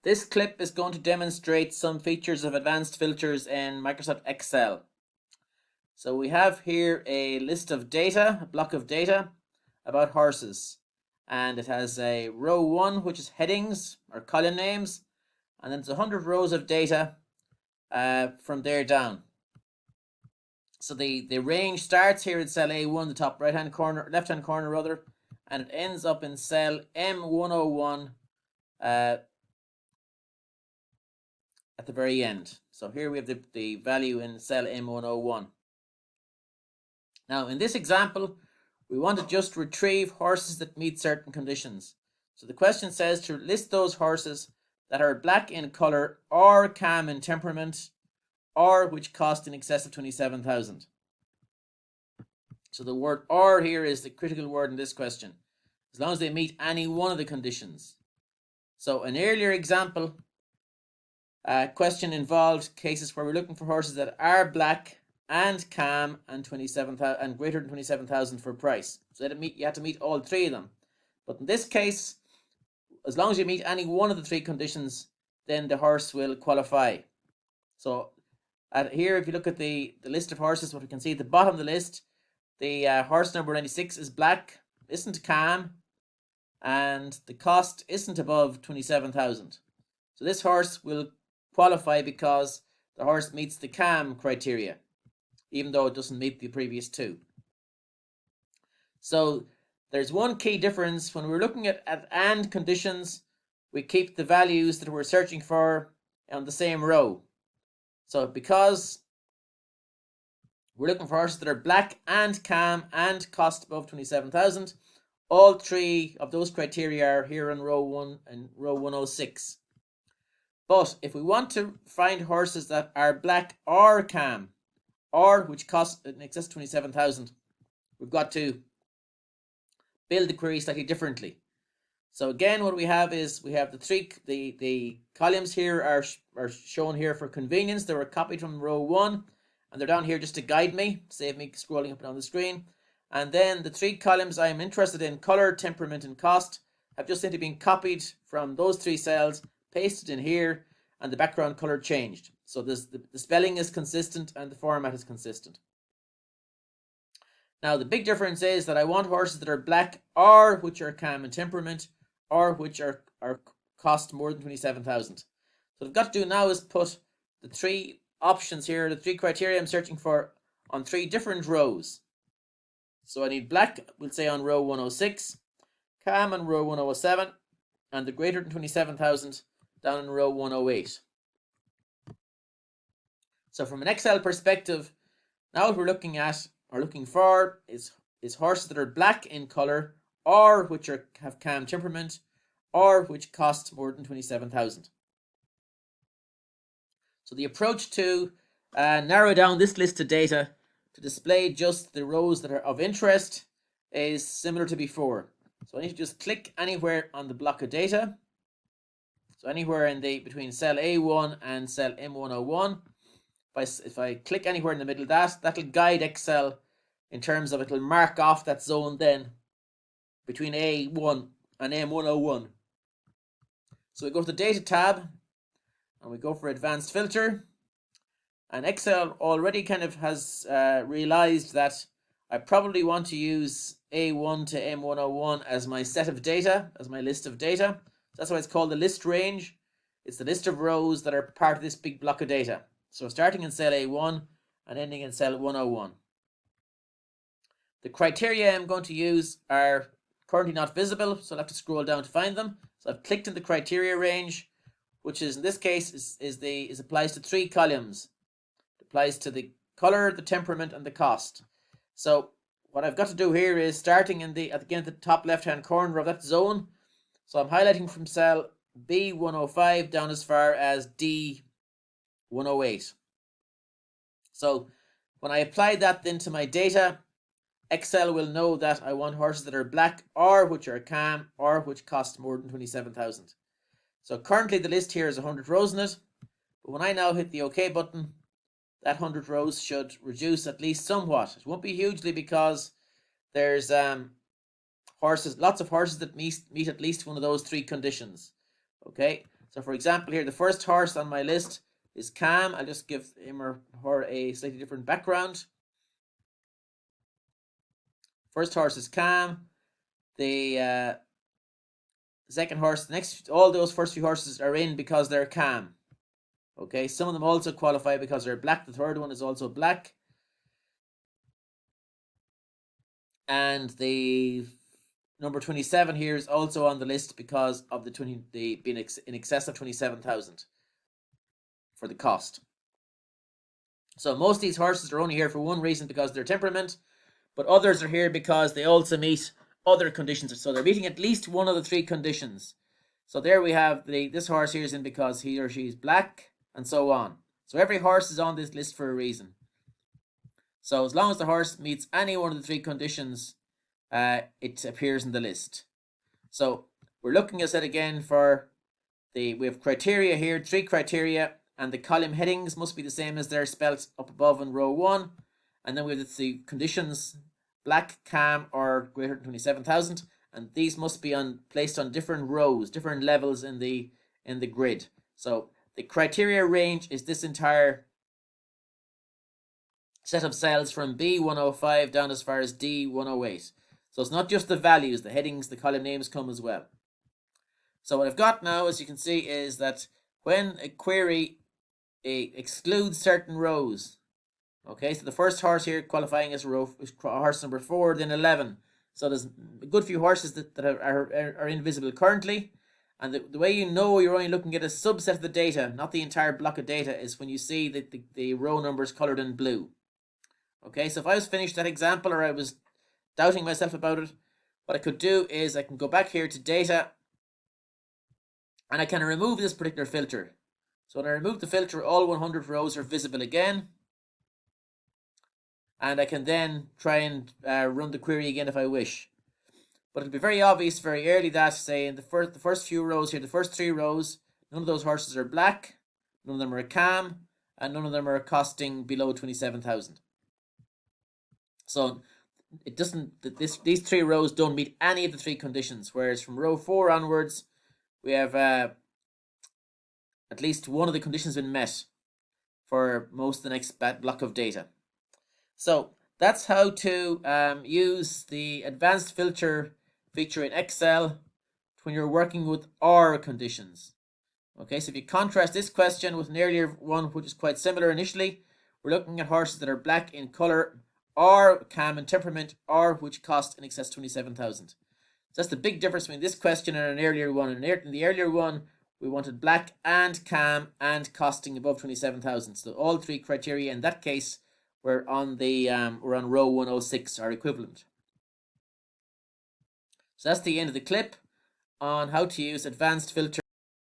This clip is going to demonstrate some features of advanced filters in Microsoft Excel. So we have here a list of data, a block of data about horses. And it has a row 1, which is headings or column names. And then it's 100 rows of data from there down. So the range starts here in cell A1, the top left-hand corner rather, and it ends up in cell M101 at the very end. So here we have the value in cell M101. Now in this example, we want to just retrieve horses that meet certain conditions. So the question says to list those horses that are black in colour or calm in temperament or which cost in excess of 27,000. So the word "or" here is the critical word in this question, as long as they meet any one of the conditions. So an earlier example question involved cases where we're looking for horses that are black and calm and 27,000 and greater than 27,000 for price. So you have to meet all three of them. But in this case, as long as you meet any one of the three conditions, then the horse will qualify. So here, if you look at the list of horses, what we can see at the bottom of the list, the horse number 96 is black, isn't calm, and the cost isn't above 27,000. So this horse will qualify because the horse meets the calm criteria, even though it doesn't meet the previous two. So there's one key difference. When we're looking at AND conditions, we keep the values that we're searching for on the same row. So because we're looking for horses that are black and calm and cost above 27,000, all three of those criteria are here in row 1 and row 106. But if we want to find horses that are black or calm, or which cost in excess of 27,000, we've got to build the query slightly differently. So again, what we have is we have the columns here are shown here for convenience. They were copied from row 1, and they're down here just to guide me, save me scrolling up and down the screen. And then the three columns I am interested in, color, temperament, and cost, have just simply been copied from those three cells, pasted in here, and the background color changed. So the spelling is consistent and the format is consistent. Now the big difference is that I want horses that are black or which are calm in temperament or which are cost more than 27,000. So what I've got to do now is put the three options here, the three criteria I'm searching for, on three different rows. So I need black, we'll say, on row 106, calm on row 107, and the greater than 27,000 down in row 108. So from an Excel perspective, now what we're looking at or looking for is horses that are black in colour or which have calm temperament or which cost more than 27,000. So the approach to narrow down this list of data to display just the rows that are of interest is similar to before. So I need to just click anywhere on the block of data. So anywhere in between cell A1 and cell M101. If I click anywhere in the middle of that'll guide Excel in terms of it'll mark off that zone then between A1 and M101. So we go to the data tab and we go for advanced filter, and Excel already kind of has realized that I probably want to use A1 to M101 as my set of data, as my list of data. That's why it's called the list range. It's the list of rows that are part of this big block of data. So starting in cell A1 and ending in cell 101. The criteria I'm going to use are currently not visible, so I'll have to scroll down to find them. So I've clicked in the criteria range, which is in this case applies to three columns. It applies to the color, the temperament, and the cost. So what I've got to do here is starting at the top left-hand corner of that zone. So I'm highlighting from cell B105 down as far as D108. So when I apply that then to my data, Excel will know that I want horses that are black or which are calm or which cost more than 27,000. So currently the list here is 100 rows in it, but when I now hit the OK button, that 100 rows should reduce at least somewhat. It won't be hugely because there's lots of horses that meet at least one of those three conditions. Okay, So for example here, the first horse on my list is Cam. I'll just give him or her a slightly different background. First horse is Cam. The second horse, all those first few horses are in because they're Cam. Okay, some of them also qualify because they're black. The third one is also black. And the number 27 here is also on the list because of the being in excess of 27,000 for the cost. So most of these horses are only here for one reason, because they're temperament, but others are here because they also meet other conditions. So they're meeting at least one of the three conditions. So there we have this horse here is in because he or she is black, and so on. So every horse is on this list for a reason. So as long as the horse meets any one of the three conditions, it appears in the list. So we're looking, as I said again, for we have criteria here, 3 criteria, and the column headings must be the same as they're spelt up above in row 1. And then we have the conditions, black, Cam, or greater than 27,000, and these must be placed on different rows, different levels in the grid. So the criteria range is this entire set of cells from B105 down as far as D108. So it's not just the values, the headings, the column names come as well. So what I've got now, as you can see, is that when a query excludes certain rows, okay, so the first horse here qualifying as horse number 4, then 11. So there's a good few horses that are invisible currently. And the way you know you're only looking at a subset of the data, not the entire block of data, is when you see the row numbers colored in blue. Okay, so if I was finished that example, or I was doubting myself about it, what I could do is I can go back here to data, and I can remove this particular filter. So when I remove the filter, all 100 rows are visible again. And I can then try and run the query again if I wish. But it'll be very obvious very early that, say, in the first few rows here, the first 3 rows, none of those horses are black, none of them are Cam, and none of them are costing below 27,000. So it doesn't. These 3 rows don't meet any of the 3 conditions. Whereas from row 4 onwards, we have at least one of the conditions been met for most of the next block of data. So that's how to use the advanced filter feature in Excel when you're working with OR conditions. Okay, so if you contrast this question with an earlier one, which is quite similar initially, we're looking at horses that are black in color, or Cam in temperament, or which cost in excess of 27,000. So that's the big difference between this question and an earlier one. In the earlier one, we wanted black and Cam and costing above 27,000. So all 3 criteria in that case were on row 106, or equivalent. So that's the end of the clip on how to use advanced filter